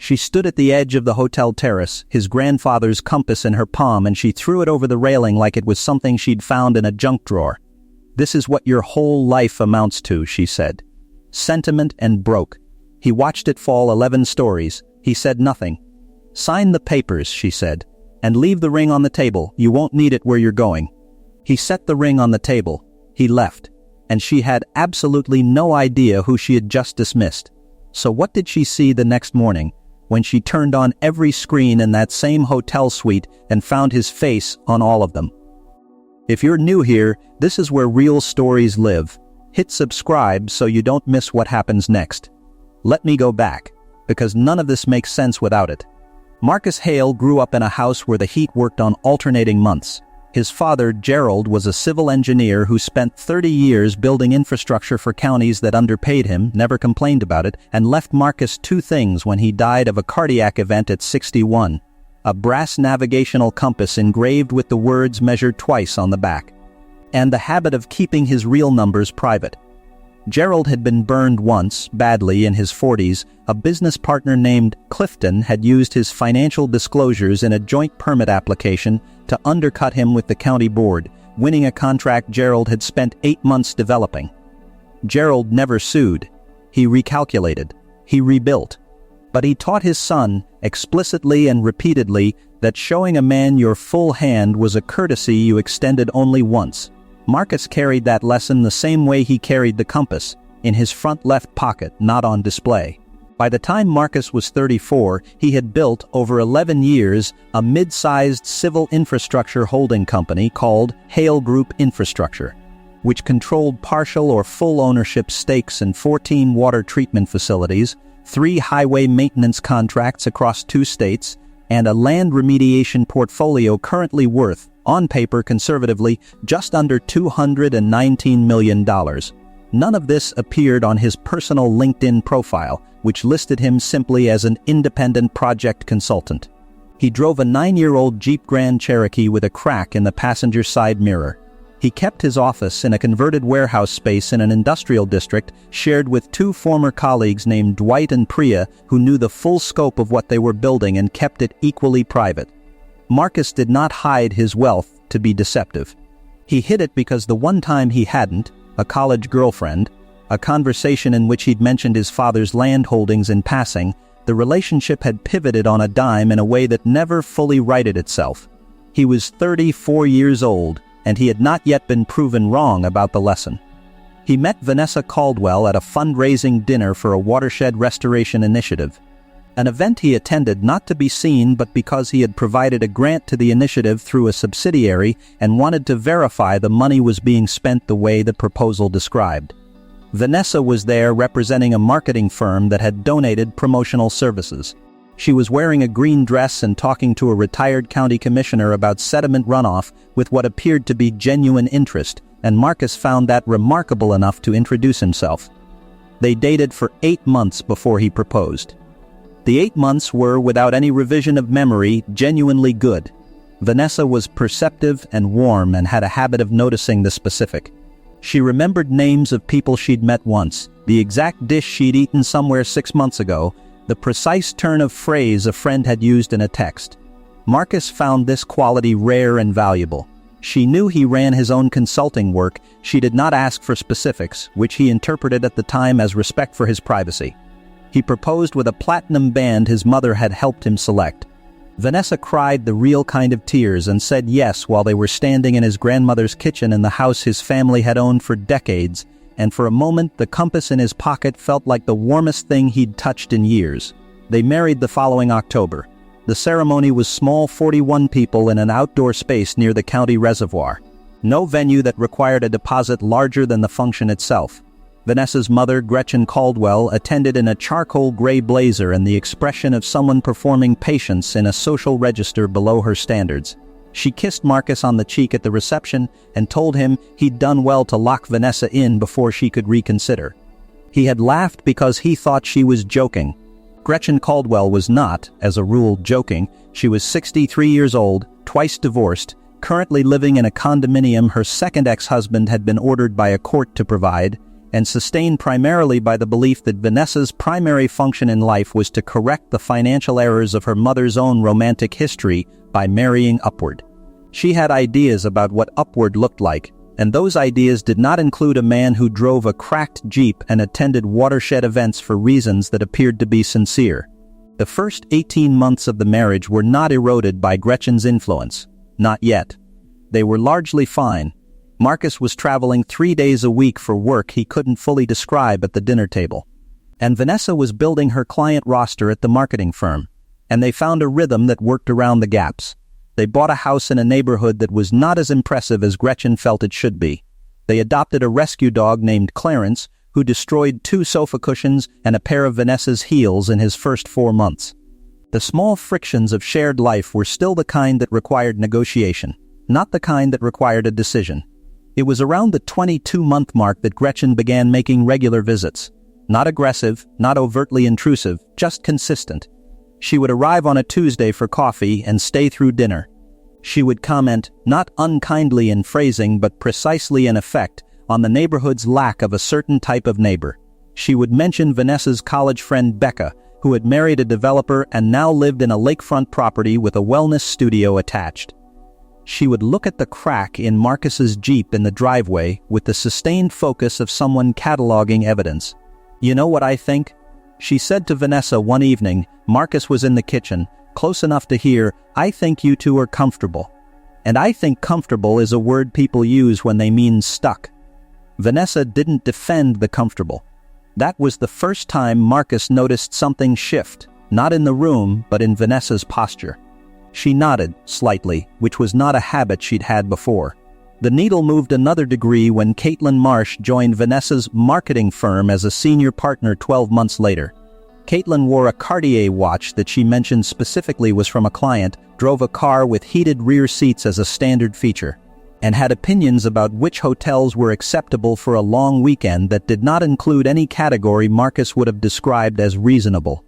She stood at the edge of the hotel terrace, his grandfather's compass in her palm, and she threw it over the railing like it was something she'd found in a junk drawer. "This is what your whole life amounts to," she said. Sentiment and broke. He watched it fall 11 stories. He said nothing. "Sign the papers," she said, "and leave the ring on the table. You won't need it where you're going." He set the ring on the table. He left. And she had absolutely no idea who she had just dismissed. So what did she see the next morning, when she turned on every screen in that same hotel suite and found his face on all of them? If you're new here, this is where real stories live. Hit subscribe so you don't miss what happens next. Let me go back, because none of this makes sense without it. Marcus Hale grew up in a house where the heat worked on alternating months. His father, Gerald, was a civil engineer who spent 30 years building infrastructure for counties that underpaid him, never complained about it, and left Marcus two things when he died of a cardiac event at 61. A brass navigational compass engraved with the words "measured twice" on the back, and the habit of keeping his real numbers private. Gerald had been burned once, badly, in his 40s. A business partner named Clifton had used his financial disclosures in a joint permit application to undercut him with the county board, winning a contract Gerald had spent 8 months developing. Gerald never sued. He recalculated. He rebuilt. But he taught his son, explicitly and repeatedly, that showing a man your full hand was a courtesy you extended only once. Marcus carried that lesson the same way he carried the compass, in his front left pocket, not on display. By the time Marcus was 34, he had built, over 11 years, a mid-sized civil infrastructure holding company called Hale Group Infrastructure, which controlled partial or full ownership stakes in 14 water treatment facilities, 3 highway maintenance contracts across 2 states, and a land remediation portfolio currently worth, on paper conservatively, just under $219 million. None of this appeared on his personal LinkedIn profile, which listed him simply as an independent project consultant. He drove a 9-year-old Jeep Grand Cherokee with a crack in the passenger side mirror. He kept his office in a converted warehouse space in an industrial district shared with 2 former colleagues named Dwight and Priya, who knew the full scope of what they were building and kept it equally private. Marcus did not hide his wealth to be deceptive. He hid it because the one time he hadn't, a college girlfriend, a conversation in which he'd mentioned his father's land holdings in passing, the relationship had pivoted on a dime in a way that never fully righted itself. He was 34 years old, and he had not yet been proven wrong about the lesson. He met Vanessa Caldwell at a fundraising dinner for a watershed restoration initiative, an event he attended not to be seen but because he had provided a grant to the initiative through a subsidiary and wanted to verify the money was being spent the way the proposal described. Vanessa was there representing a marketing firm that had donated promotional services. She was wearing a green dress and talking to a retired county commissioner about sediment runoff with what appeared to be genuine interest, and Marcus found that remarkable enough to introduce himself. They dated for 8 months before he proposed. The 8 months were, without any revision of memory, genuinely good. Vanessa was perceptive and warm and had a habit of noticing the specific. She remembered names of people she'd met once, the exact dish she'd eaten somewhere 6 months ago, the precise turn of phrase a friend had used in a text. Marcus found this quality rare and valuable. She knew he ran his own consulting work. She did not ask for specifics, which he interpreted at the time as respect for his privacy. He proposed with a platinum band his mother had helped him select. Vanessa cried the real kind of tears and said yes while they were standing in his grandmother's kitchen in the house his family had owned for decades, and for a moment the compass in his pocket felt like the warmest thing he'd touched in years. They married the following October. The ceremony was small, 41 people in an outdoor space near the county reservoir. No venue that required a deposit larger than the function itself. Vanessa's mother, Gretchen Caldwell, attended in a charcoal gray blazer and the expression of someone performing patience in a social register below her standards. She kissed Marcus on the cheek at the reception and told him he'd done well to lock Vanessa in before she could reconsider. He had laughed because he thought she was joking. Gretchen Caldwell was not, as a rule, joking. She was 63 years old, twice divorced, currently living in a condominium her second ex-husband had been ordered by a court to provide, and sustained primarily by the belief that Vanessa's primary function in life was to correct the financial errors of her mother's own romantic history by marrying upward. She had ideas about what upward looked like, and those ideas did not include a man who drove a cracked Jeep and attended watershed events for reasons that appeared to be sincere. The first 18 months of the marriage were not eroded by Gretchen's influence. Not yet. They were largely fine. Marcus was traveling 3 days a week for work he couldn't fully describe at the dinner table. And Vanessa was building her client roster at the marketing firm. And they found a rhythm that worked around the gaps. They bought a house in a neighborhood that was not as impressive as Gretchen felt it should be. They adopted a rescue dog named Clarence, who destroyed 2 sofa cushions and a pair of Vanessa's heels in his first 4 months. The small frictions of shared life were still the kind that required negotiation, not the kind that required a decision. It was around the 22-month mark that Gretchen began making regular visits. Not aggressive, not overtly intrusive, just consistent. She would arrive on a Tuesday for coffee and stay through dinner. She would comment, not unkindly in phrasing but precisely in effect, on the neighborhood's lack of a certain type of neighbor. She would mention Vanessa's college friend Becca, who had married a developer and now lived in a lakefront property with a wellness studio attached. She would look at the crack in Marcus's Jeep in the driveway with the sustained focus of someone cataloging evidence. "You know what I think?" she said to Vanessa one evening. Marcus was in the kitchen, close enough to hear, "I think you two are comfortable." And I think comfortable is a word people use when they mean stuck. Vanessa didn't defend the comfortable. That was the first time Marcus noticed something shift, not in the room, but in Vanessa's posture. She nodded, slightly, which was not a habit she'd had before. The needle moved another degree when Caitlin Marsh joined Vanessa's marketing firm as a senior partner 12 months later. Caitlin wore a Cartier watch that she mentioned specifically was from a client, drove a car with heated rear seats as a standard feature, and had opinions about which hotels were acceptable for a long weekend that did not include any category Marcus would have described as reasonable.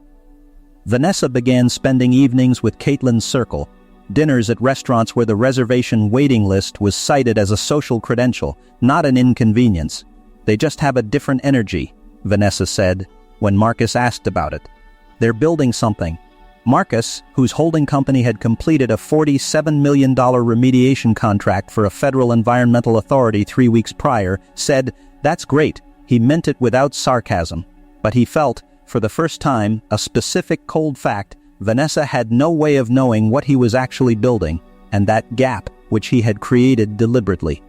Vanessa began spending evenings with Caitlin's circle, dinners at restaurants where the reservation waiting list was cited as a social credential, not an inconvenience. "They just have a different energy," Vanessa said, when Marcus asked about it. "They're building something." Marcus, whose holding company had completed a $47 million remediation contract for a federal environmental authority 3 weeks prior, said, "That's great." He meant it without sarcasm. But he felt, for the first time, a specific cold fact: Vanessa had no way of knowing what he was actually building, and that gap, which he had created deliberately,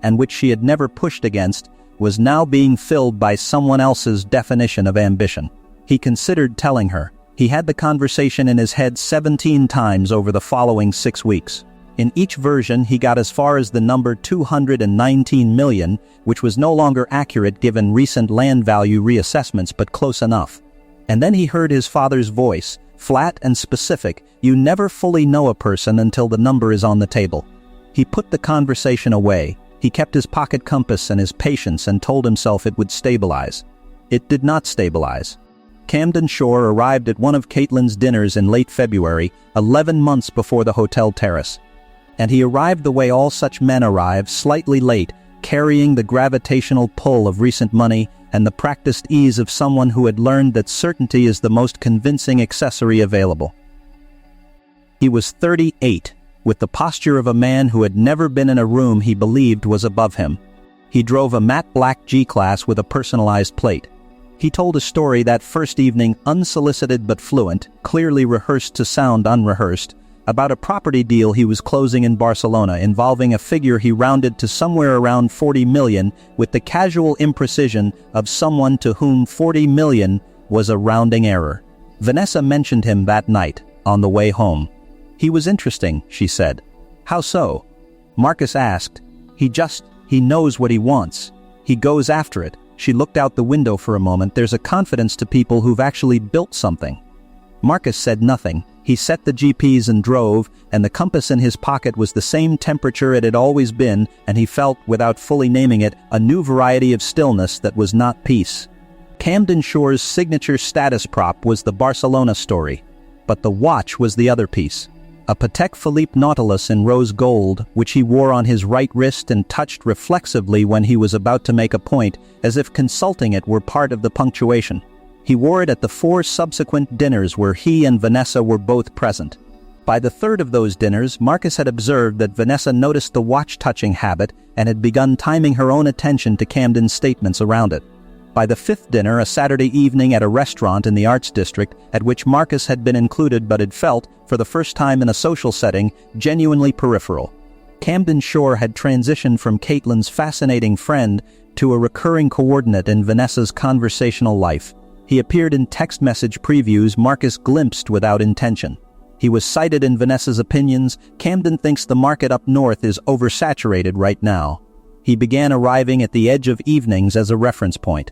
and which she had never pushed against, was now being filled by someone else's definition of ambition. He considered telling her. He had the conversation in his head 17 times over the following 6 weeks. In each version, he got as far as the number 219 million, which was no longer accurate given recent land value reassessments, but close enough. And then he heard his father's voice, flat and specific: "You never fully know a person until the number is on the table." He put the conversation away. He kept his pocket compass and his patience and told himself it would stabilize. It did not stabilize. Camden Shore arrived at one of Caitlin's dinners in late February, 11 months before the hotel terrace. And he arrived the way all such men arrive, slightly late, carrying the gravitational pull of recent money and the practiced ease of someone who had learned that certainty is the most convincing accessory available. He was 38, with the posture of a man who had never been in a room he believed was above him. He drove a matte black G-Class with a personalized plate. He told a story that first evening, unsolicited but fluent, clearly rehearsed to sound unrehearsed, about a property deal he was closing in Barcelona involving a figure he rounded to somewhere around 40 million with the casual imprecision of someone to whom 40 million was a rounding error. Vanessa mentioned him that night, on the way home. "He was interesting," she said. "How so?" Marcus asked. He knows what he wants. He goes after it." She looked out the window for a moment. "There's a confidence to people who've actually built something." Marcus said nothing. He set the GPS and drove, and the compass in his pocket was the same temperature it had always been, and he felt, without fully naming it, a new variety of stillness that was not peace. Camden Shore's signature status prop was the Barcelona story, but the watch was the other piece. a Patek Philippe Nautilus in rose gold, which he wore on his right wrist and touched reflexively when he was about to make a point, as if consulting it were part of the punctuation. He wore it at the 4 subsequent dinners where he and Vanessa were both present. By the 3rd of those dinners, Marcus had observed that Vanessa noticed the watch-touching habit and had begun timing her own attention to Camden's statements around it. By the 5th dinner, a Saturday evening at a restaurant in the Arts District, at which Marcus had been included but had felt, for the first time in a social setting, genuinely peripheral. Camden Shore had transitioned from Caitlin's fascinating friend to a recurring coordinate in Vanessa's conversational life. He appeared in text message previews Marcus glimpsed without intention. He was cited in Vanessa's opinions. Camden thinks the market up north is oversaturated right now. He began arriving at the edge of evenings as a reference point.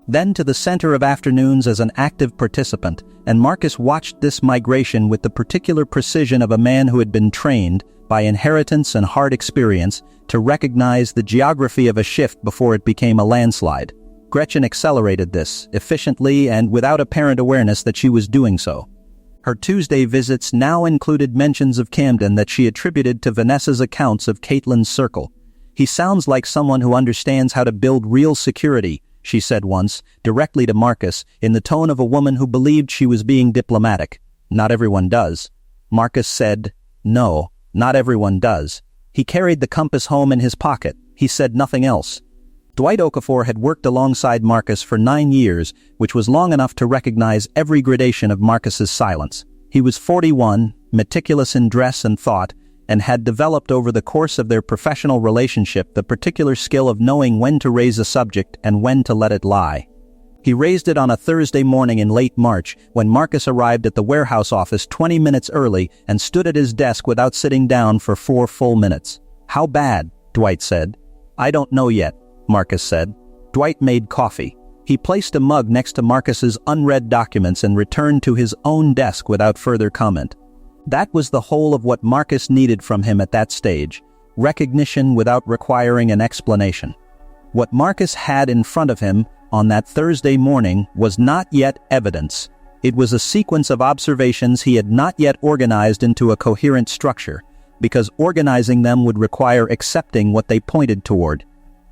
Then to the center of afternoons as an active participant, and Marcus watched this migration with the particular precision of a man who had been trained, by inheritance and hard experience, to recognize the geography of a shift before it became a landslide. Gretchen accelerated this, efficiently and without apparent awareness that she was doing so. Her Tuesday visits now included mentions of Camden that she attributed to Vanessa's accounts of Caitlin's circle. "He sounds like someone who understands how to build real security," she said once, directly to Marcus, in the tone of a woman who believed she was being diplomatic. "Not everyone does." Marcus said, "No, not everyone does." He carried the compass home in his pocket. He said nothing else. Dwight Okafor had worked alongside Marcus for 9 years, which was long enough to recognize every gradation of Marcus's silence. He was 41, meticulous in dress and thought, and had developed over the course of their professional relationship the particular skill of knowing when to raise a subject and when to let it lie. He raised it on a Thursday morning in late March, when Marcus arrived at the warehouse office 20 minutes early and stood at his desk without sitting down for 4 full minutes. "How bad?" Dwight said. "I don't know yet," Marcus said. Dwight made coffee. He placed a mug next to Marcus's unread documents and returned to his own desk without further comment. That was the whole of what Marcus needed from him at that stage, recognition without requiring an explanation. What Marcus had in front of him on that Thursday morning was not yet evidence. It was a sequence of observations he had not yet organized into a coherent structure, because organizing them would require accepting what they pointed toward.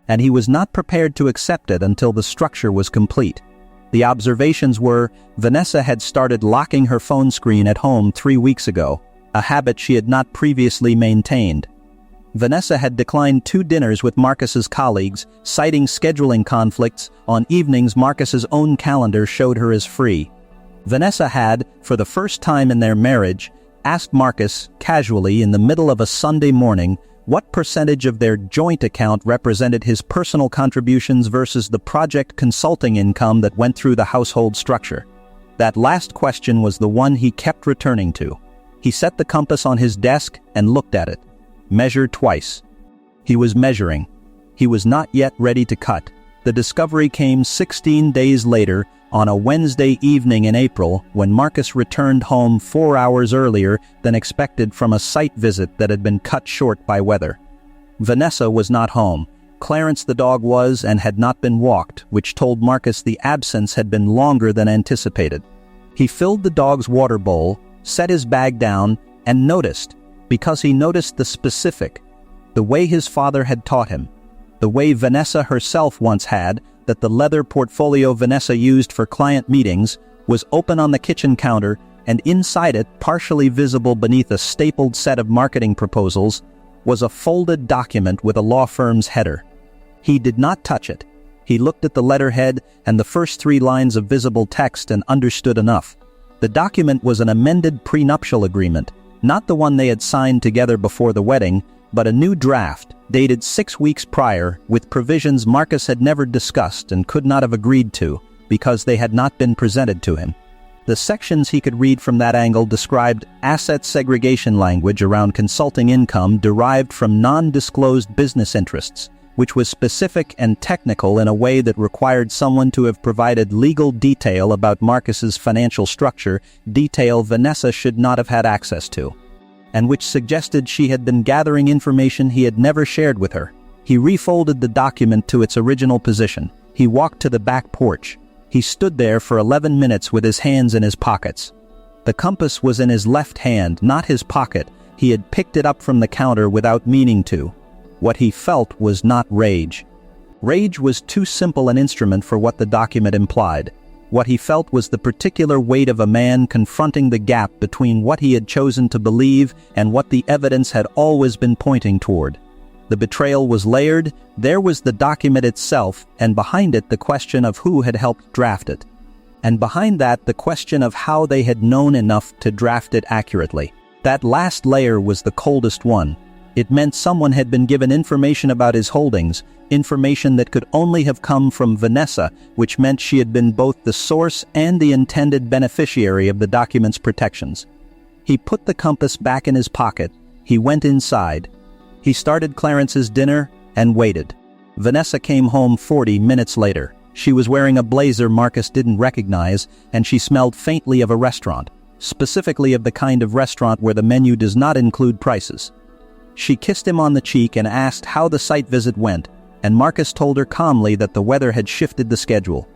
And he was not prepared to accept it until the structure was complete. The observations were: Vanessa had started locking her phone screen at home 3 weeks ago, a habit she had not previously maintained. Vanessa had declined 2 dinners with Marcus's colleagues, citing scheduling conflicts on evenings Marcus's own calendar showed her as free. Vanessa had, for the first time in their marriage, asked Marcus, casually in the middle of a Sunday morning, what percentage of their joint account represented his personal contributions versus the project consulting income that went through the household structure. That last question was the one he kept returning to. He set the compass on his desk and looked at it. Measure twice. He was measuring. He was not yet ready to cut. The discovery came 16 days later, on a Wednesday evening in April, when Marcus returned home 4 hours earlier than expected from a site visit that had been cut short by weather. Vanessa was not home. Clarence the dog was and had not been walked, which told Marcus the absence had been longer than anticipated. He filled the dog's water bowl, set his bag down, and noticed, because he noticed the specific, the way his father had taught him, the way Vanessa herself once had, that the leather portfolio Vanessa used for client meetings was open on the kitchen counter, and inside it, partially visible beneath a stapled set of marketing proposals, was a folded document with a law firm's header. He did not touch it. He looked at the letterhead and the first 3 lines of visible text and understood enough. The document was an amended prenuptial agreement, not the one they had signed together before the wedding, but a new draft, dated 6 weeks prior, with provisions Marcus had never discussed and could not have agreed to, because they had not been presented to him. The sections he could read from that angle described asset segregation language around consulting income derived from non-disclosed business interests, which was specific and technical in a way that required someone to have provided legal detail about Marcus's financial structure, detail Vanessa should not have had access to, and which suggested she had been gathering information he had never shared with her. He refolded the document to its original position. He walked to the back porch. He stood there for 11 minutes with his hands in his pockets. The compass was in his left hand, not his pocket. He had picked it up from the counter without meaning to. What he felt was not rage. Rage was too simple an instrument for what the document implied. What he felt was the particular weight of a man confronting the gap between what he had chosen to believe and what the evidence had always been pointing toward. The betrayal was layered. There was the document itself, and behind it the question of who had helped draft it. And behind that the question of how they had known enough to draft it accurately. That last layer was the coldest one. It meant someone had been given information about his holdings, information that could only have come from Vanessa, which meant she had been both the source and the intended beneficiary of the document's protections. He put the compass back in his pocket. He went inside. He started Clarence's dinner and waited. Vanessa came home 40 minutes later. She was wearing a blazer Marcus didn't recognize, and she smelled faintly of a restaurant, specifically of the kind of restaurant where the menu does not include prices. She kissed him on the cheek and asked how the site visit went, and Marcus told her calmly that the weather had shifted the schedule.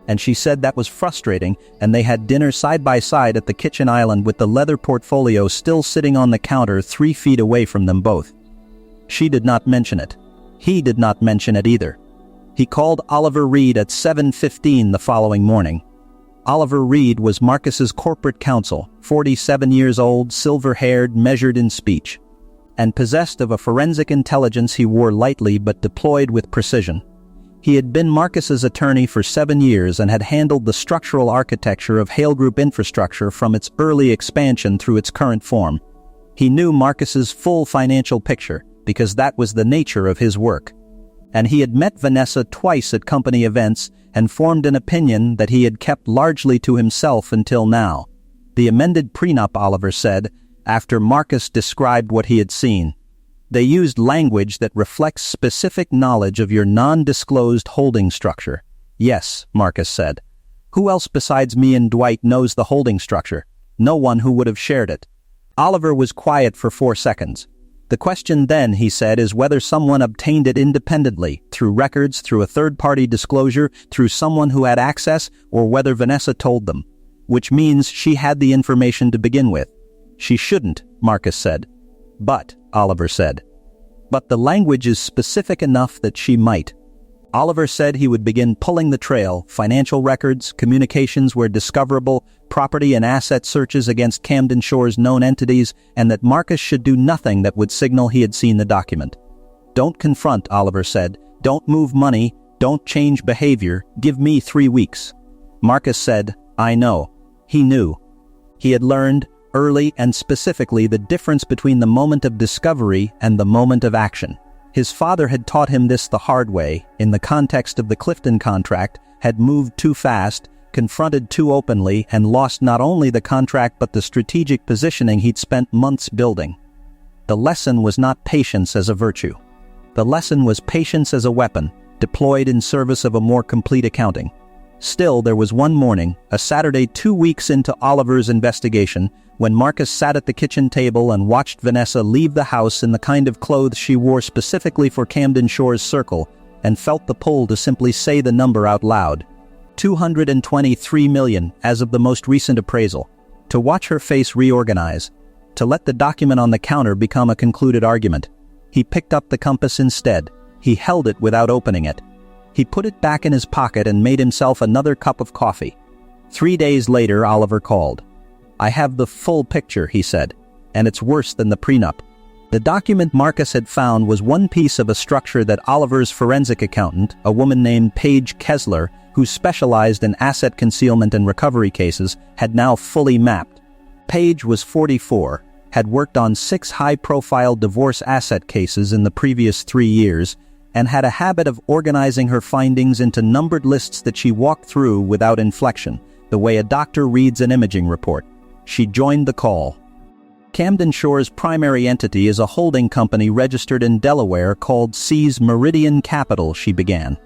And she said that was frustrating, and they had dinner side by side at the kitchen island with the leather portfolio still sitting on the counter 3 feet away from them both. She did not mention it. He did not mention it either. He called Oliver Reed at 7:15 the following morning. Oliver Reed was Marcus's corporate counsel, 47 years old, silver-haired, measured in speech, and possessed of a forensic intelligence he wore lightly but deployed with precision. He had been Marcus's attorney for 7 years and had handled the structural architecture of Hale Group infrastructure from its early expansion through its current form. He knew Marcus's full financial picture, because that was the nature of his work. And he had met Vanessa twice at company events and formed an opinion that he had kept largely to himself until now. The amended prenup, Oliver said, after Marcus described what he had seen. They used language that reflects specific knowledge of your non-disclosed holding structure. Yes, Marcus said. Who else besides me and Dwight knows the holding structure? No one who would have shared it. Oliver was quiet for 4 seconds. The question then, he said, is whether someone obtained it independently, through records, through a third-party disclosure, through someone who had access, or whether Vanessa told them. Which means she had the information to begin with. She shouldn't, Marcus said. But, Oliver said. But the language is specific enough that she might. Oliver said he would begin pulling the trail, financial records, communications where discoverable, property and asset searches against Camden Shores known entities, and that Marcus should do nothing that would signal he had seen the document. Don't confront, Oliver said. Don't move money. Don't change behavior. Give me 3 weeks. Marcus said, I know. He knew. He had learned, early and specifically, the difference between the moment of discovery and the moment of action. His father had taught him this the hard way, in the context of the Clifton contract, had moved too fast, confronted too openly, and lost not only the contract but the strategic positioning he'd spent months building. The lesson was not patience as a virtue. The lesson was patience as a weapon, deployed in service of a more complete accounting. Still, there was one morning, a Saturday 2 weeks into Oliver's investigation, when Marcus sat at the kitchen table and watched Vanessa leave the house in the kind of clothes she wore specifically for Camden Shores Circle, and felt the pull to simply say the number out loud. $223 million, as of the most recent appraisal. To watch her face reorganize. To let the document on the counter become a concluded argument. He picked up the compass instead. He held it without opening it. He put it back in his pocket and made himself another cup of coffee. 3 days later, Oliver called. I have the full picture, he said, and it's worse than the prenup. The document Marcus had found was one piece of a structure that Oliver's forensic accountant, a woman named Paige Kessler, who specialized in asset concealment and recovery cases, had now fully mapped. Paige was 44, had worked on 6 high-profile divorce asset cases in the previous 3 years, and had a habit of organizing her findings into numbered lists that she walked through without inflection, the way a doctor reads an imaging report. She joined the call. Camden Shores' primary entity is a holding company registered in Delaware called Seas Meridian Capital, she began.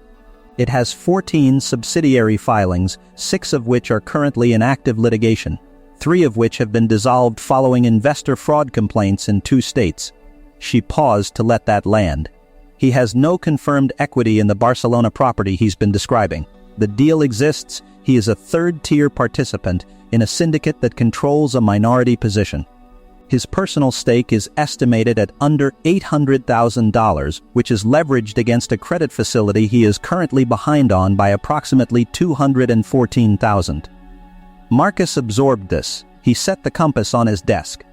It has 14 subsidiary filings, 6 of which are currently in active litigation, 3 of which have been dissolved following investor fraud complaints in 2 states. She paused to let that land. He has no confirmed equity in the Barcelona property he's been describing. The deal exists, He is a third-tier participant in a syndicate that controls a minority position. His personal stake is estimated at under $800,000, which is leveraged against a credit facility he is currently behind on by approximately $214,000. Marcus absorbed this. He set the compass on his desk.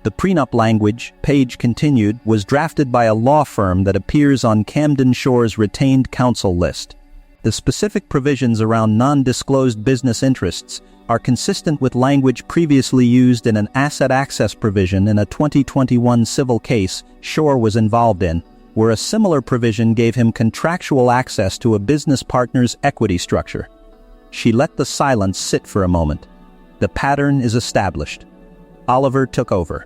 The prenup language, Page continued, was drafted by a law firm that appears on Camden Shore's retained counsel list. The specific provisions around non-disclosed business interests are consistent with language previously used in an asset access provision in a 2021 civil case Shore was involved in, where a similar provision gave him contractual access to a business partner's equity structure. She let the silence sit for a moment. The pattern is established. Oliver took over.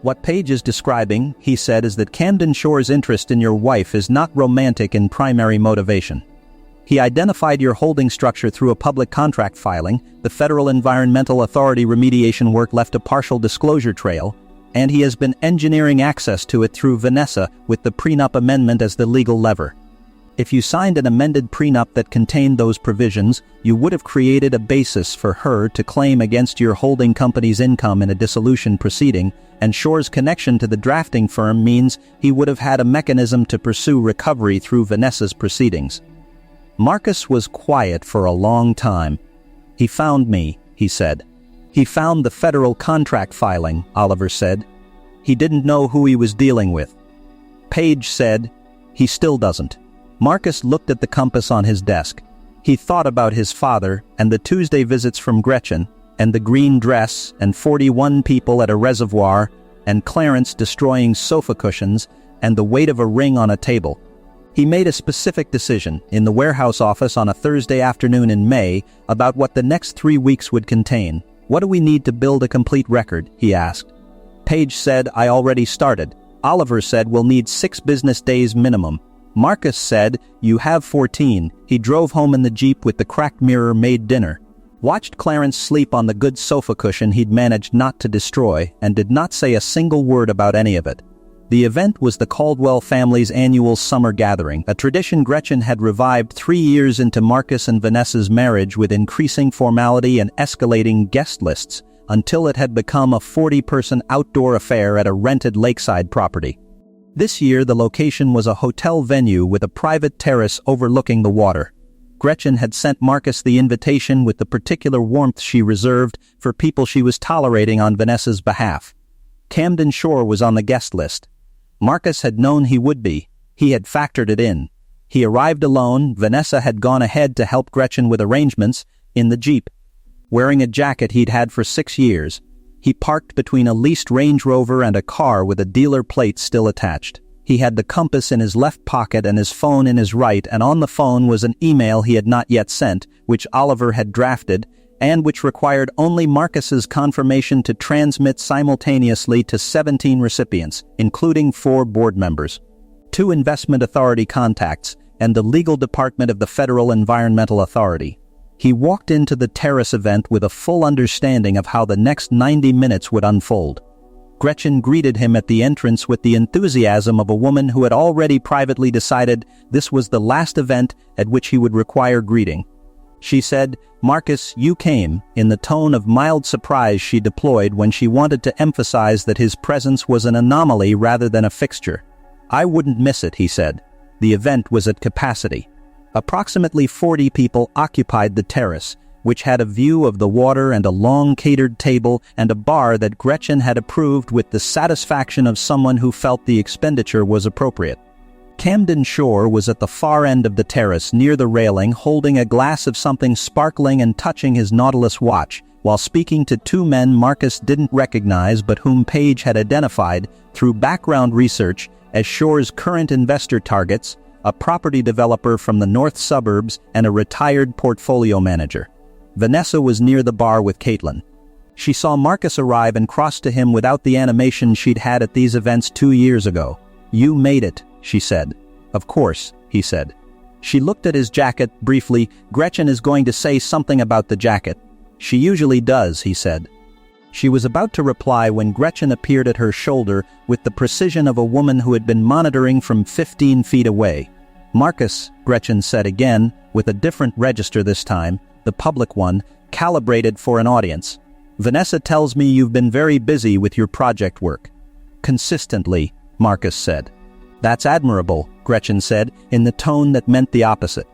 What Page is describing, he said, is that Camden Shore's interest in your wife is not romantic in primary motivation. He identified your holding structure through a public contract filing, the Federal Environmental Authority remediation work left a partial disclosure trail, and he has been engineering access to it through Vanessa with the prenup amendment as the legal lever. If you signed an amended prenup that contained those provisions, you would have created a basis for her to claim against your holding company's income in a dissolution proceeding, and Shore's connection to the drafting firm means he would have had a mechanism to pursue recovery through Vanessa's proceedings. Marcus was quiet for a long time. He found me, he said. He found the federal contract filing, Oliver said. He didn't know who he was dealing with. Page said, he still doesn't. Marcus looked at the compass on his desk. He thought about his father and the Tuesday visits from Gretchen, and the green dress and 41 people at a reservoir, and Clarence destroying sofa cushions, and the weight of a ring on a table. He made a specific decision in the warehouse office on a Thursday afternoon in May about what the next 3 weeks would contain. What do we need to build a complete record? He asked. Page said, I already started. Oliver said, we'll need 6 business days minimum. Marcus said, you have 14. He drove home in the Jeep with the cracked mirror, made dinner. Watched Clarence sleep on the good sofa cushion he'd managed not to destroy, and did not say a single word about any of it. The event was the Caldwell family's annual summer gathering, a tradition Gretchen had revived 3 years into Marcus and Vanessa's marriage with increasing formality and escalating guest lists, until it had become a 40-person outdoor affair at a rented lakeside property. This year the location was a hotel venue with a private terrace overlooking the water. Gretchen had sent Marcus the invitation with the particular warmth she reserved for people she was tolerating on Vanessa's behalf. Camden Shore was on the guest list. Marcus had known he would be. He had factored it in. He arrived alone. Vanessa had gone ahead to help Gretchen with arrangements, in the Jeep. Wearing a jacket he'd had for 6 years, he parked between a leased Range Rover and a car with a dealer plate still attached. He had the compass in his left pocket and his phone in his right, and on the phone was an email he had not yet sent, which Oliver had drafted, and which required only Marcus's confirmation to transmit simultaneously to 17 recipients, including 4 board members, 2 investment authority contacts, and the legal department of the Federal Environmental Authority. He walked into the terrace event with a full understanding of how the next 90 minutes would unfold. Gretchen greeted him at the entrance with the enthusiasm of a woman who had already privately decided this was the last event at which he would require greeting. She said, Marcus, you came, in the tone of mild surprise she deployed when she wanted to emphasize that his presence was an anomaly rather than a fixture. I wouldn't miss it, he said. The event was at capacity. Approximately 40 people occupied the terrace, which had a view of the water and a long catered table and a bar that Gretchen had approved with the satisfaction of someone who felt the expenditure was appropriate. Camden Shore was at the far end of the terrace near the railing, holding a glass of something sparkling and touching his Nautilus watch, while speaking to 2 men Marcus didn't recognize but whom Page had identified through background research as Shore's current investor targets, a property developer from the north suburbs and a retired portfolio manager. Vanessa was near the bar with Caitlin. She saw Marcus arrive and crossed to him without the animation she'd had at these events 2 years ago. You made it, she said. Of course, he said. She looked at his jacket briefly. Gretchen is going to say something about the jacket. She usually does, he said. She was about to reply when Gretchen appeared at her shoulder with the precision of a woman who had been monitoring from 15 feet away. Marcus, Gretchen said again, with a different register this time, the public one, calibrated for an audience. Vanessa tells me you've been very busy with your project work. Consistently, Marcus said. That's admirable, Gretchen said, in the tone that meant the opposite.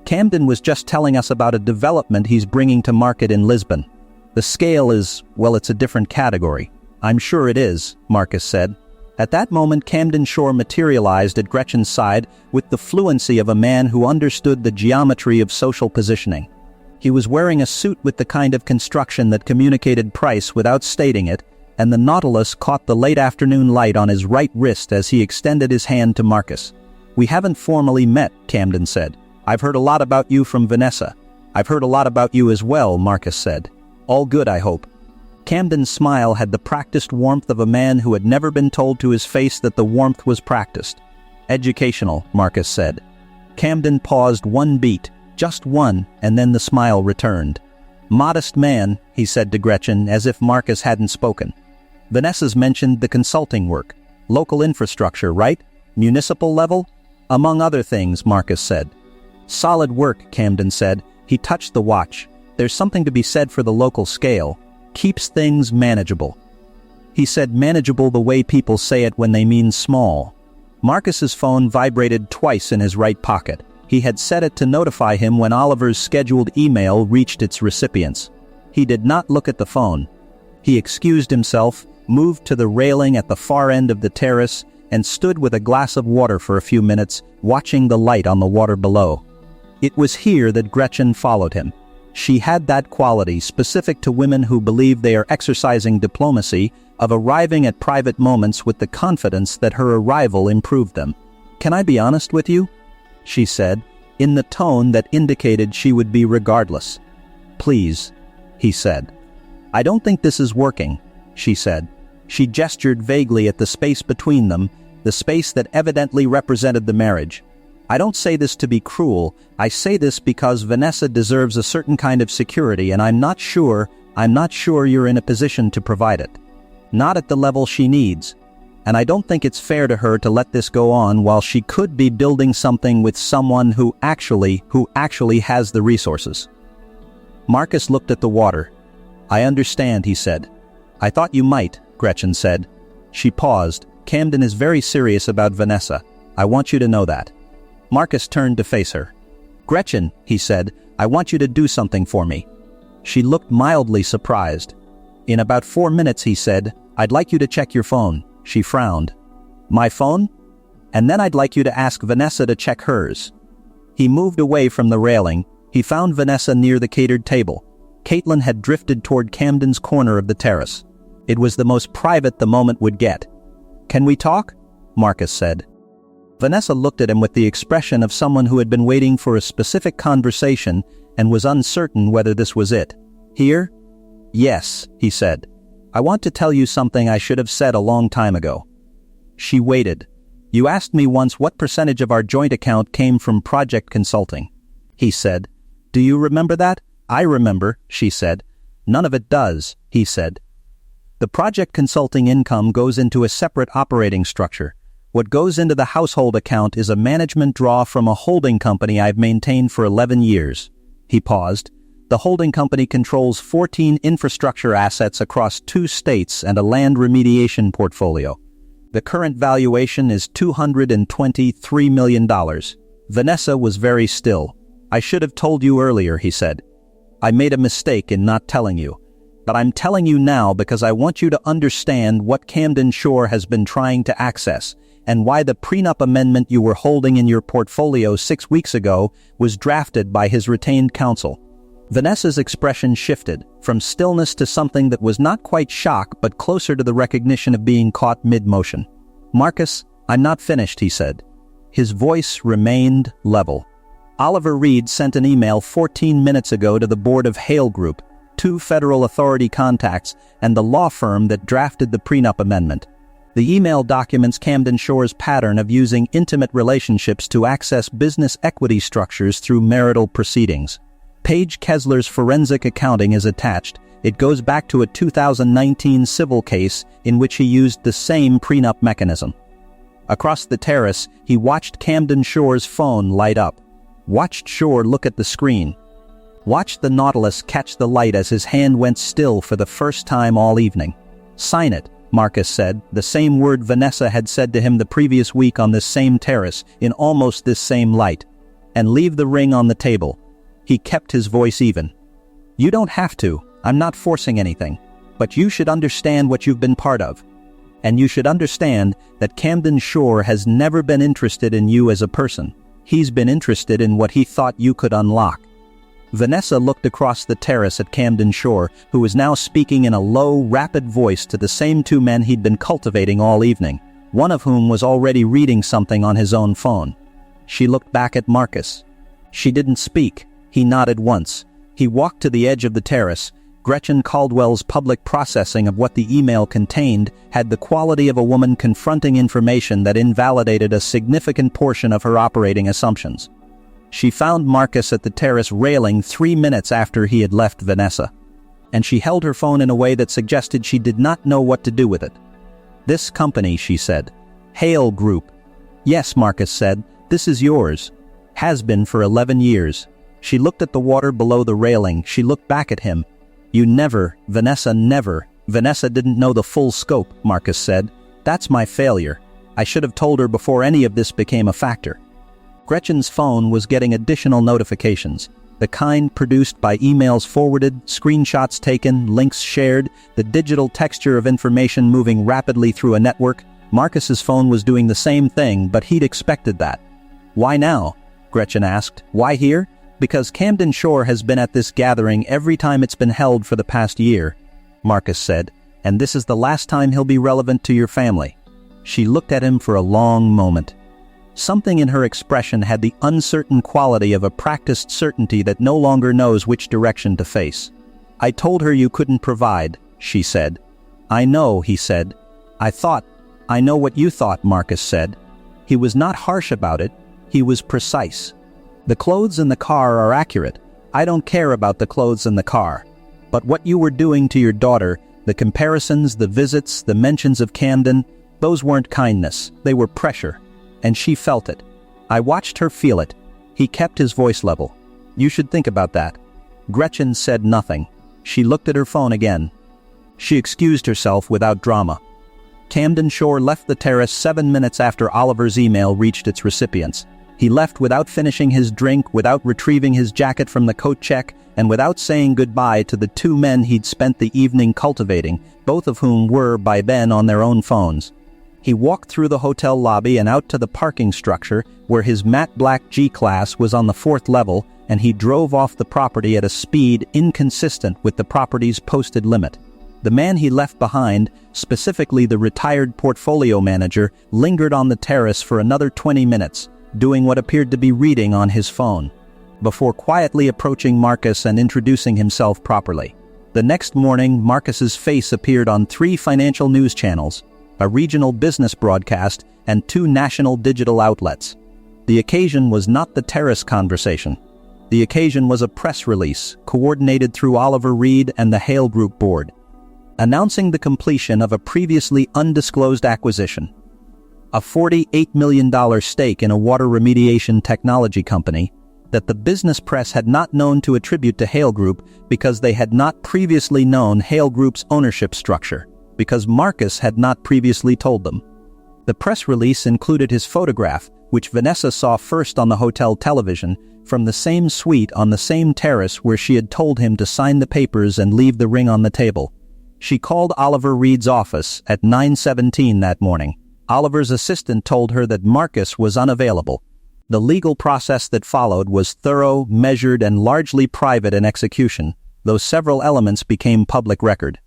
Camden was just telling us about a development he's bringing to market in Lisbon. The scale is, well, it's a different category. I'm sure it is, Marcus said. At that moment, Camden Shore materialized at Gretchen's side with the fluency of a man who understood the geometry of social positioning. He was wearing a suit with the kind of construction that communicated price without stating it, and the Nautilus caught the late afternoon light on his right wrist as he extended his hand to Marcus. We haven't formally met, Camden said. I've heard a lot about you from Vanessa. I've heard a lot about you as well, Marcus said. All good, I hope. Camden's smile had the practiced warmth of a man who had never been told to his face that the warmth was practiced. Educational, Marcus said. Camden paused one beat, just one, and then the smile returned. Modest man, he said to Gretchen, as if Marcus hadn't spoken. Vanessa's mentioned the consulting work. Local infrastructure, right? Municipal level? Among other things, Marcus said. Solid work, Camden said. He touched the watch. There's something to be said for the local scale. Keeps things manageable. He said manageable the way people say it when they mean small. Marcus's phone vibrated twice in his right pocket. He had set it to notify him when Oliver's scheduled email reached its recipients. He did not look at the phone. He excused himself, moved to the railing at the far end of the terrace, and stood with a glass of water for a few minutes, watching the light on the water below. It was here that Gretchen followed him. She had that quality specific to women who believe they are exercising diplomacy, of arriving at private moments with the confidence that her arrival improved them. "Can I be honest with you?" she said, in the tone that indicated she would be regardless. "Please," he said. "I don't think this is working," she said. She gestured vaguely at the space between them, the space that evidently represented the marriage. "I don't say this to be cruel, I say this because Vanessa deserves a certain kind of security and I'm not sure you're in a position to provide it. Not at the level she needs. And I don't think it's fair to her to let this go on while she could be building something with someone who actually has the resources." Marcus looked at the water. "I understand," he said. "I thought you might," Gretchen said. She paused. "Camden is very serious about Vanessa. I want you to know that." Marcus turned to face her. "Gretchen," he said, "I want you to do something for me." She looked mildly surprised. "In about 4 minutes," he said, "I'd like you to check your phone." She frowned. "My phone? And then I'd like you to ask Vanessa to check hers." He moved away from the railing. He found Vanessa near the catered table. Caitlin had drifted toward Camden's corner of the terrace. It was the most private the moment would get. "Can we talk?" Marcus said. Vanessa looked at him with the expression of someone who had been waiting for a specific conversation and was uncertain whether this was it. "Here?" "Yes," he said. "I want to tell you something I should have said a long time ago." She waited. "You asked me once what percentage of our joint account came from project consulting," he said. "Do you remember that?" "I remember," she said. "None of it does," he said. "The project consulting income goes into a separate operating structure. What goes into the household account is a management draw from a holding company I've maintained for 11 years. He paused. The holding company controls 14 infrastructure assets across 2 states and a land remediation portfolio. The current valuation is $223 million. Vanessa was very still. "I should have told you earlier," he said. "I made a mistake in not telling you. But I'm telling you now because I want you to understand what Camden Shore has been trying to access, and why the prenup amendment you were holding in your portfolio 6 weeks ago was drafted by his retained counsel." Vanessa's expression shifted, from stillness to something that was not quite shock but closer to the recognition of being caught mid-motion. "Marcus, I'm not finished," he said. His voice remained level. "Oliver Reed sent an email 14 minutes ago to the board of Hale Group, 2 federal authority contacts, and the law firm that drafted the prenup amendment. The email documents Camden Shore's pattern of using intimate relationships to access business equity structures through marital proceedings. Paige Kessler's forensic accounting is attached. It goes back to a 2019 civil case in which he used the same prenup mechanism." Across the terrace, he watched Camden Shore's phone light up. Watched Shore look at the screen. Watched the Nautilus catch the light as his hand went still for the first time all evening. "Sign it," Marcus said, the same word Vanessa had said to him the previous week on this same terrace, in almost this same light. "And leave the ring on the table." He kept his voice even. "You don't have to, I'm not forcing anything. But you should understand what you've been part of. And you should understand that Camden Shore has never been interested in you as a person. He's been interested in what he thought you could unlock." Vanessa looked across the terrace at Camden Shore, who was now speaking in a low, rapid voice to the same two men he'd been cultivating all evening, one of whom was already reading something on his own phone. She looked back at Marcus. She didn't speak. He nodded once. He walked to the edge of the terrace. Gretchen Caldwell's public processing of what the email contained had the quality of a woman confronting information that invalidated a significant portion of her operating assumptions. She found Marcus at the terrace railing 3 minutes after he had left Vanessa. And she held her phone in a way that suggested she did not know what to do with it. "This company," she said. "Hale Group." "Yes," Marcus said, "this is yours. Has been for 11 years. She looked at the water below the railing. She looked back at him. "You never, Vanessa, never." "Vanessa didn't know the full scope," Marcus said. "That's my failure. I should have told her before any of this became a factor." Gretchen's phone was getting additional notifications, the kind produced by emails forwarded, screenshots taken, links shared, the digital texture of information moving rapidly through a network. Marcus's phone was doing the same thing, but he'd expected that. "Why now?" Gretchen asked. "Why here?" "Because Camden Shore has been at this gathering every time it's been held for the past year," Marcus said, "and this is the last time he'll be relevant to your family." She looked at him for a long moment. Something in her expression had the uncertain quality of a practiced certainty that no longer knows which direction to face. "I told her you couldn't provide," she said. "I know," he said. I know what you thought," Marcus said. He was not harsh about it. He was precise. "The clothes in the car are accurate. I don't care about the clothes in the car. But what you were doing to your daughter, the comparisons, the visits, the mentions of Camden, those weren't kindness. They were pressure. And she felt it. I watched her feel it." He kept his voice level. "You should think about that." Gretchen said nothing. She looked at her phone again. She excused herself without drama. Camden Shore left the terrace 7 minutes after Oliver's email reached its recipients. He left without finishing his drink, without retrieving his jacket from the coat check, and without saying goodbye to the two men he'd spent the evening cultivating, both of whom were, by then, on their own phones. He walked through the hotel lobby and out to the parking structure, where his matte black G-Class was on the 4th level, and he drove off the property at a speed inconsistent with the property's posted limit. The man he left behind, specifically the retired portfolio manager, lingered on the terrace for another 20 minutes, doing what appeared to be reading on his phone, before quietly approaching Marcus and introducing himself properly. The next morning, Marcus's face appeared on 3 financial news channels, a regional business broadcast, and 2 national digital outlets. The occasion was not the terrace conversation. The occasion was a press release, coordinated through Oliver Reed and the Hale Group board, announcing the completion of a previously undisclosed acquisition. A $48 million stake in a water remediation technology company that the business press had not known to attribute to Hale Group because they had not previously known Hale Group's ownership structure, because Marcus had not previously told them. The press release included his photograph, which Vanessa saw first on the hotel television, from the same suite on the same terrace where she had told him to sign the papers and leave the ring on the table. She called Oliver Reed's office at 9:17 that morning. Oliver's assistant told her that Marcus was unavailable. The legal process that followed was thorough, measured, and largely private in execution, though several elements became public record.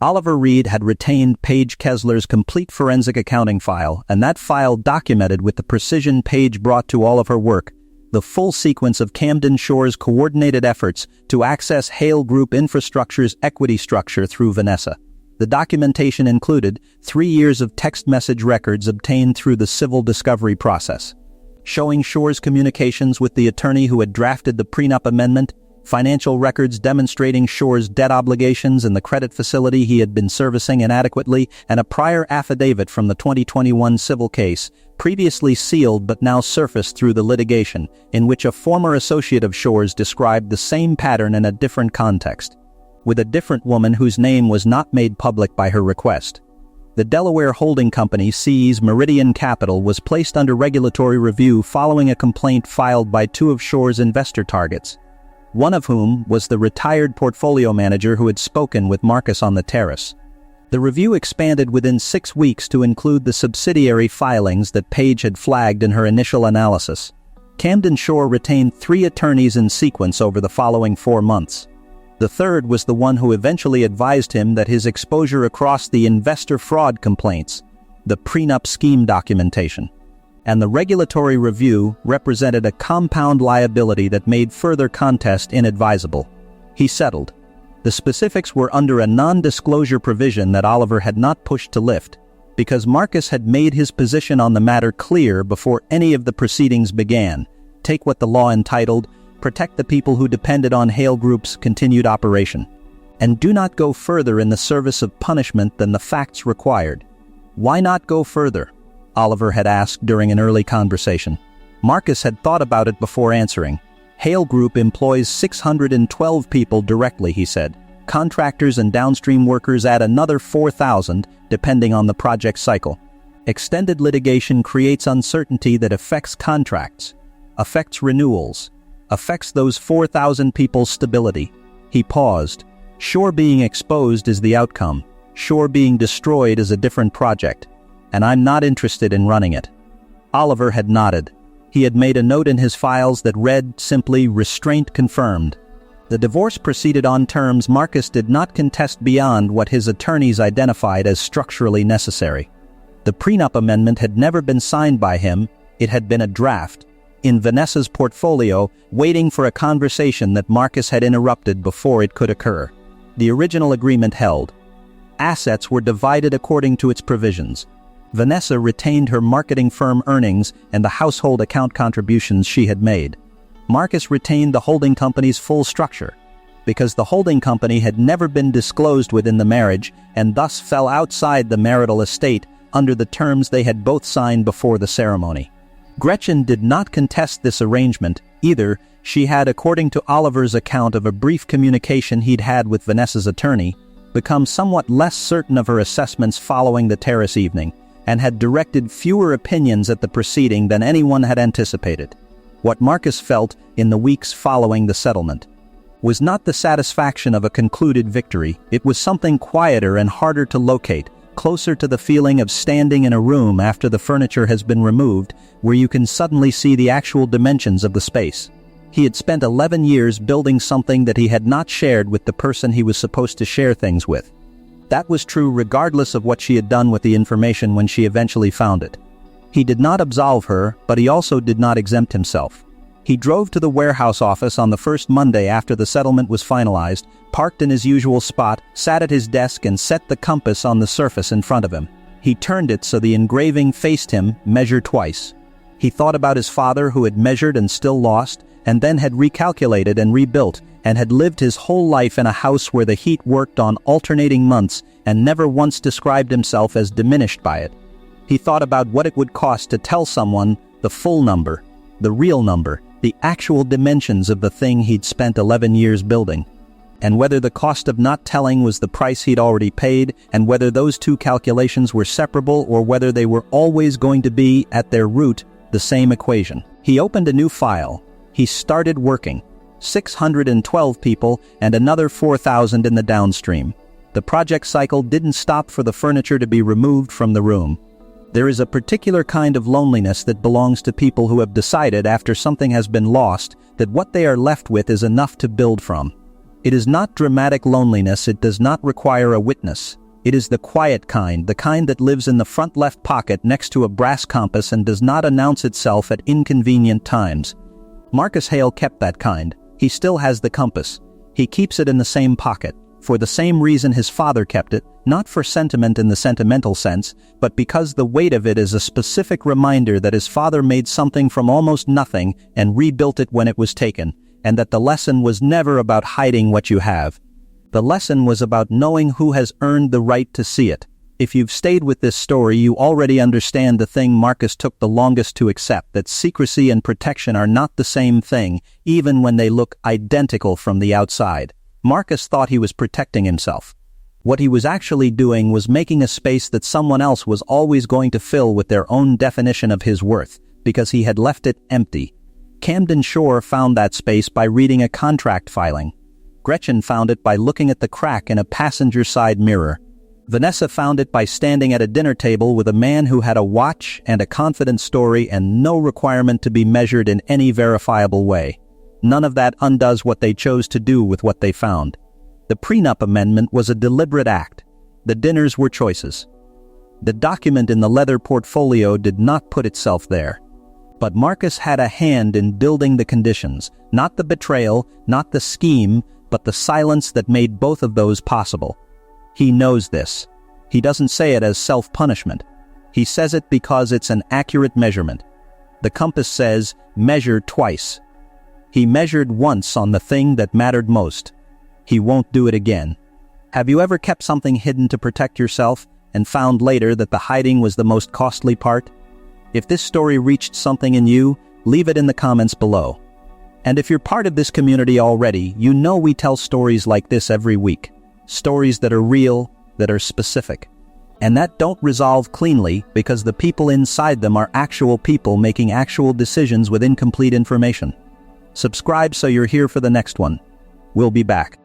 Oliver Reed had retained Paige Kessler's complete forensic accounting file, and that file documented with the precision Paige brought to all of her work the full sequence of Camden Shore's coordinated efforts to access Hale Group Infrastructure's equity structure through Vanessa. The documentation included 3 years of text message records obtained through the civil discovery process, showing Shore's communications with the attorney who had drafted the prenup amendment, financial records demonstrating Shore's debt obligations and the credit facility he had been servicing inadequately, and a prior affidavit from the 2021 civil case, previously sealed but now surfaced through the litigation, in which a former associate of Shore's described the same pattern in a different context, with a different woman whose name was not made public by her request. The Delaware holding company CE's Meridian Capital was placed under regulatory review following a complaint filed by two of Shore's investor targets, one of whom was the retired portfolio manager who had spoken with Marcus on the terrace. The review expanded within 6 weeks to include the subsidiary filings that Page had flagged in her initial analysis. Camden Shore retained 3 attorneys in sequence over the following 4 months. The third was the one who eventually advised him that his exposure across the investor fraud complaints, the prenup scheme documentation, and the regulatory review represented a compound liability that made further contest inadvisable. He settled. The specifics were under a non-disclosure provision that Oliver had not pushed to lift, because Marcus had made his position on the matter clear before any of the proceedings began. Take what the law entitled, "Protect the people who depended on Hale Group's continued operation, and do not go further in the service of punishment than the facts required." "Why not go further?" Oliver had asked during an early conversation. Marcus had thought about it before answering. Hale Group employs 612 people directly, he said. Contractors and downstream workers add another 4,000, depending on the project cycle. Extended litigation creates uncertainty that affects contracts, affects renewals, affects those 4,000 people's stability. He paused. Shore being exposed is the outcome. Shore being destroyed is a different project, and I'm not interested in running it. Oliver had nodded. He had made a note in his files that read simply, "Restraint confirmed." The divorce proceeded on terms Marcus did not contest beyond what his attorneys identified as structurally necessary. The prenup amendment had never been signed by him. It had been a draft, in Vanessa's portfolio, waiting for a conversation that Marcus had interrupted before it could occur. The original agreement held. Assets were divided according to its provisions. Vanessa retained her marketing firm earnings and the household account contributions she had made. Marcus retained the holding company's full structure, because the holding company had never been disclosed within the marriage and thus fell outside the marital estate under the terms they had both signed before the ceremony. Gretchen did not contest this arrangement either. She had, according to Oliver's account of a brief communication he'd had with Vanessa's attorney, become somewhat less certain of her assessments following the terrace evening, and had directed fewer opinions at the proceeding than anyone had anticipated. What Marcus felt in the weeks following the settlement was not the satisfaction of a concluded victory. It was something quieter and harder to locate, closer to the feeling of standing in a room after the furniture has been removed, where you can suddenly see the actual dimensions of the space. He had spent 11 years building something that he had not shared with the person he was supposed to share things with. That was true regardless of what she had done with the information when she eventually found it. He did not absolve her, but he also did not exempt himself. He drove to the warehouse office on the first Monday after the settlement was finalized, parked in his usual spot, sat at his desk and set the compass on the surface in front of him. He turned it so the engraving faced him, measure twice. He thought about his father who had measured and still lost, and then had recalculated and rebuilt, and had lived his whole life in a house where the heat worked on alternating months and never once described himself as diminished by it. He thought about what it would cost to tell someone the full number, the real number, the actual dimensions of the thing he'd spent 11 years building, and whether the cost of not telling was the price he'd already paid, and whether those two calculations were separable or whether they were always going to be, at their root, the same equation. He opened a new file. He started working. 612 people and another 4,000 in the downstream. The project cycle didn't stop for the furniture to be removed from the room. There is a particular kind of loneliness that belongs to people who have decided after something has been lost that what they are left with is enough to build from. It is not dramatic loneliness. It does not require a witness. It is the quiet kind, the kind that lives in the front left pocket next to a brass compass and does not announce itself at inconvenient times. Marcus Hale kept that kind. He still has the compass. He keeps it in the same pocket, for the same reason his father kept it, not for sentiment in the sentimental sense, but because the weight of it is a specific reminder that his father made something from almost nothing and rebuilt it when it was taken, and that the lesson was never about hiding what you have. The lesson was about knowing who has earned the right to see it. If you've stayed with this story, you already understand the thing Marcus took the longest to accept, that secrecy and protection are not the same thing, even when they look identical from the outside. Marcus thought he was protecting himself. What he was actually doing was making a space that someone else was always going to fill with their own definition of his worth, because he had left it empty. Camden Shore found that space by reading a contract filing. Gretchen found it by looking at the crack in a passenger side mirror. Vanessa found it by standing at a dinner table with a man who had a watch and a confident story and no requirement to be measured in any verifiable way. None of that undoes what they chose to do with what they found. The prenup amendment was a deliberate act. The dinners were choices. The document in the leather portfolio did not put itself there. But Marcus had a hand in building the conditions, not the betrayal, not the scheme, but the silence that made both of those possible. He knows this. He doesn't say it as self-punishment. He says it because it's an accurate measurement. The compass says, measure twice. He measured once on the thing that mattered most. He won't do it again. Have you ever kept something hidden to protect yourself and found later that the hiding was the most costly part? If this story reached something in you, leave it in the comments below. And if you're part of this community already, you know we tell stories like this every week. Stories that are real, that are specific. And that don't resolve cleanly because the people inside them are actual people making actual decisions with incomplete information. Subscribe so you're here for the next one. We'll be back.